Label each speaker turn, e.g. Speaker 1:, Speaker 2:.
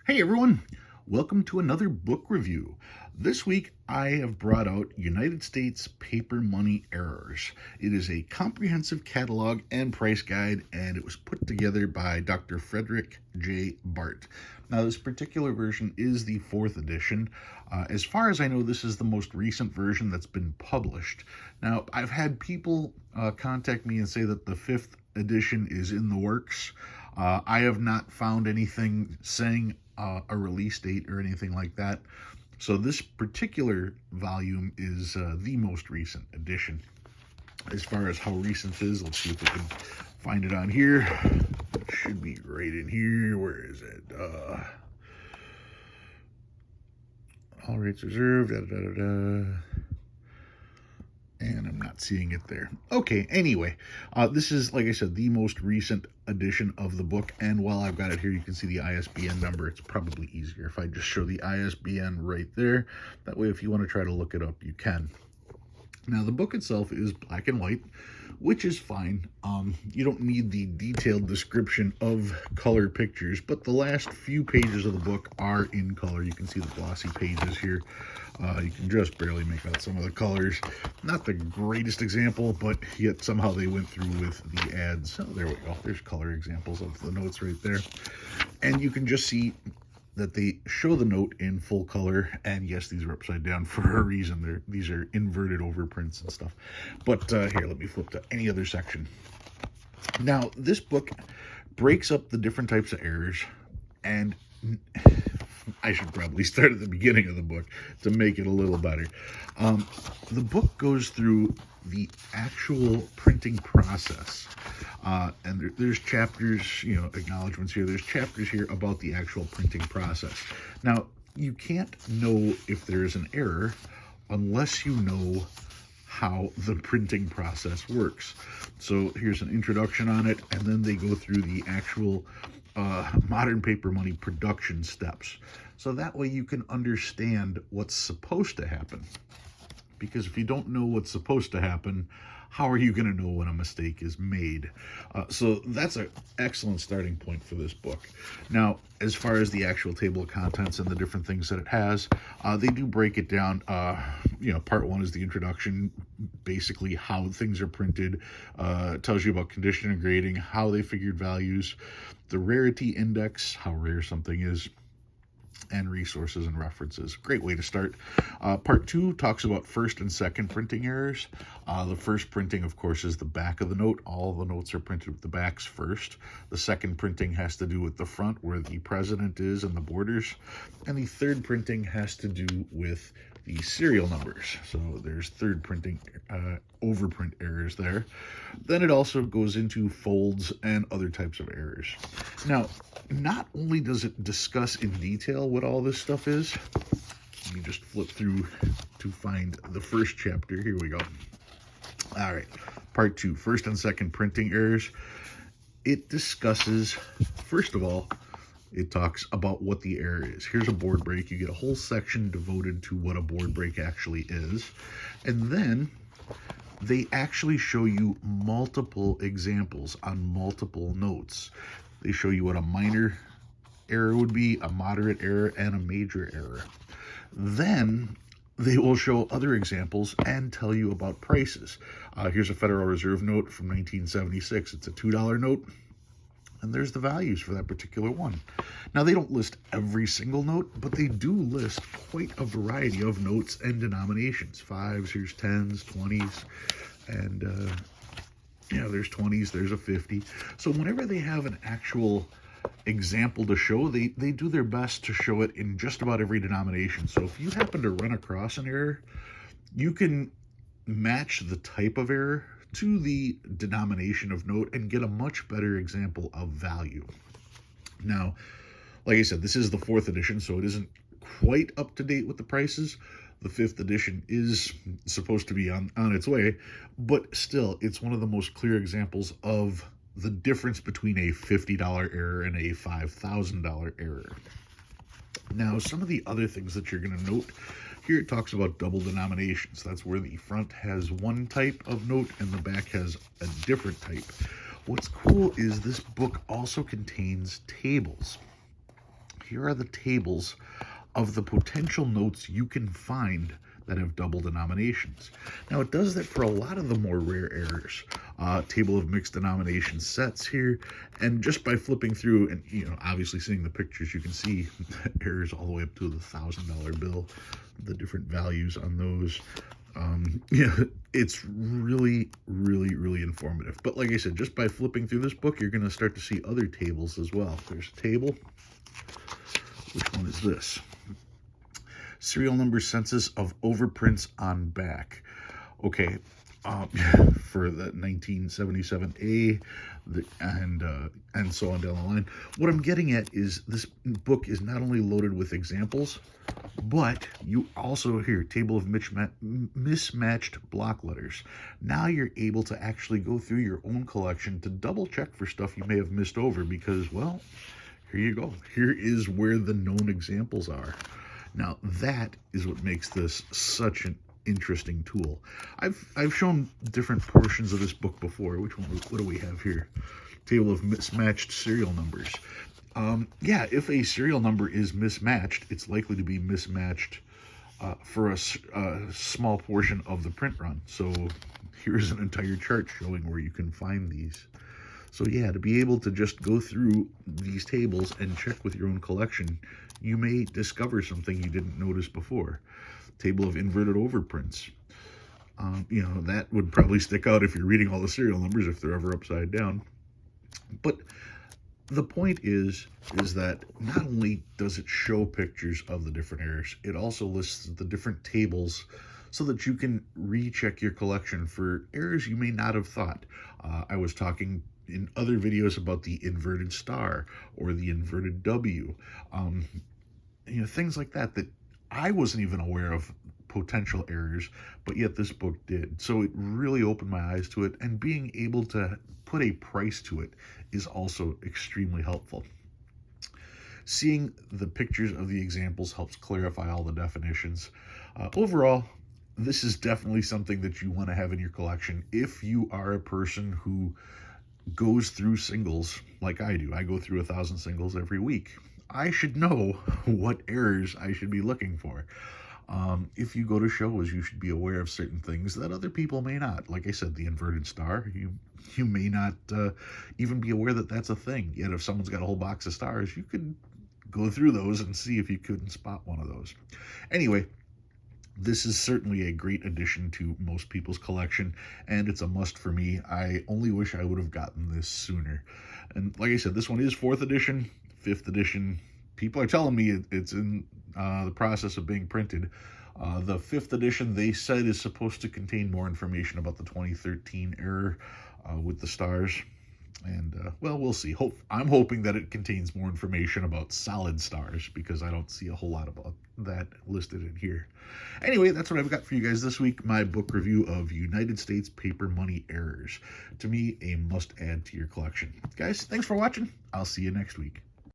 Speaker 1: Hey everyone, welcome to another book review. This week I have brought out United States Paper Money Errors. It is a comprehensive catalog and price guide, and it was put together by Dr. Frederick J. Bart. Now, this particular version is the fourth edition. As far as I know, this is the most recent version that's been published. Now, I've had people contact me and say that the fifth edition is in the works. I have not found anything saying a release date or anything like that. So this particular volume is the most recent edition. As far as how recent it is, let's see if we can find it on here. It should be right in here. Where is it? All rights reserved. And I'm not seeing it there. Okay, anyway, this is, like I said, the most recent edition of the book. And while I've got it here, you can see the ISBN number. It's probably easier if I just show the ISBN right there. That way, if you want to try to look it up, you can. Now, the book itself is black and white, which is fine. You don't need the detailed description of color pictures, but the last few pages of the book are in color. You can see the glossy pages here. You can just barely make out some of the colors. Not the greatest example, but yet somehow they went through with the ads. Oh, there we go. There's color examples of the notes right there. And you can just see that they show the note in full color, and yes, these are upside down for a reason. These are inverted overprints and stuff. But here, let me flip to any other section. Now, this book breaks up the different types of errors, and I should probably start at the beginning of the book to make it a little better. The book goes through the actual printing process. And there's chapters, acknowledgments here. There's chapters here about the actual printing process. Now, you can't know if there's an error unless you know how the printing process works. So here's an introduction on it, and then they go through the actual modern paper money production steps. So that way you can understand what's supposed to happen. Because if you don't know what's supposed to happen, how are you going to know when a mistake is made? So that's an excellent starting point for this book. Now, as far as the actual table of contents and the different things that it has, they do break it down. Part one is the introduction, basically how things are printed. It tells you about condition and grading, how they figured values, the rarity index, how rare something is, and resources and references. Great way to start. Part two talks about first and second printing errors. The first printing, of course, is the back of the note. All the notes are printed with the backs first. The second printing has to do with the front, where the president is and the borders. And the third printing has to do with the serial numbers. So there's third printing overprint errors there. Then it also goes into folds and other types of errors. Now, not only does it discuss in detail what all this stuff is, let me just flip through to find the first chapter. Here we go. All right, part two, first and second printing errors. It discusses, first of all, it talks about what the error is. Here's a board break. You get a whole section devoted to what a board break actually is. And then they actually show you multiple examples on multiple notes. They show you what a minor error would be, a moderate error, and a major error. Then they will show other examples and tell you about prices. Here's a Federal Reserve note from 1976. It's a $2 note. And there's the values for that particular one. Now, they don't list every single note, but they do list quite a variety of notes and denominations. Fives, here's 10s, 20s, and there's 20s, there's a 50. So whenever they have an actual example to show, they do their best to show it in just about every denomination. So if you happen to run across an error, you can match the type of error to the denomination of note and get a much better example of value. Now, like I said, this is the fourth edition, so it isn't quite up to date with the prices. The fifth edition is supposed to be on its way, but still, it's one of the most clear examples of the difference between a $50 error and a $5,000 error. Now, some of the other things that you're going to note, here it talks about double denominations. That's where the front has one type of note and the back has a different type. What's cool is this book also contains tables. here are the tables of the potential notes you can find that have double denominations. Now, it does that for a lot of the more rare errors. Table of mixed denomination sets here, and just by flipping through and, obviously seeing the pictures, you can see errors all the way up to the $1,000 bill, the different values on those. It's really, really, really informative. But like I said, just by flipping through this book, you're going to start to see other tables as well. There's a table. Which one is this? Serial number census of overprints on back. Okay, for the 1977A, and so on down the line. What I'm getting at is this book is not only loaded with examples, but you also here, table of mismatched block letters. Now you're able to actually go through your own collection to double check for stuff you may have missed over because, well, here you go. Here is where the known examples are. Now, that is what makes this such an interesting tool. I've shown different portions of this book before. What do we have here? Table of mismatched serial numbers. Yeah, if a serial number is mismatched, it's likely to be mismatched for a small portion of the print run. So here's an entire chart showing where you can find these. So yeah, to be able to just go through these tables and check with your own collection, you may discover something you didn't notice before. Table of inverted overprints. That would probably stick out if you're reading all the serial numbers if they're ever upside down. But the point is that not only does it show pictures of the different errors, it also lists the different tables so that you can recheck your collection for errors you may not have thought. I was talking in other videos about the inverted star or the inverted W, things like that I wasn't even aware of potential errors, but yet this book did. So it really opened my eyes to it, and being able to put a price to it is also extremely helpful. Seeing the pictures of the examples helps clarify all the definitions. Overall, this is definitely something that you want to have in your collection if you are a person who goes through singles like I do. I go through 1,000 singles every week. I should know what errors I should be looking for. If you go to shows, you should be aware of certain things that other people may not. Like I said, the inverted star, you may not even be aware that that's a thing. Yet if someone's got a whole box of stars, you could go through those and see if you couldn't spot one of those. Anyway, this is certainly a great addition to most people's collection, and it's a must for me. I only wish I would have gotten this sooner. And like I said, this one is 4th edition, 5th edition. People are telling me it's in the process of being printed. The 5th edition, they said, is supposed to contain more information about the 2013 error with the stars. And, well, we'll see. I'm hoping that it contains more information about solid stars, because I don't see a whole lot about that listed in here. Anyway, that's what I've got for you guys this week. My book review of United States Paper Money Errors. To me, a must-add to your collection. Guys, thanks for watching. I'll see you next week.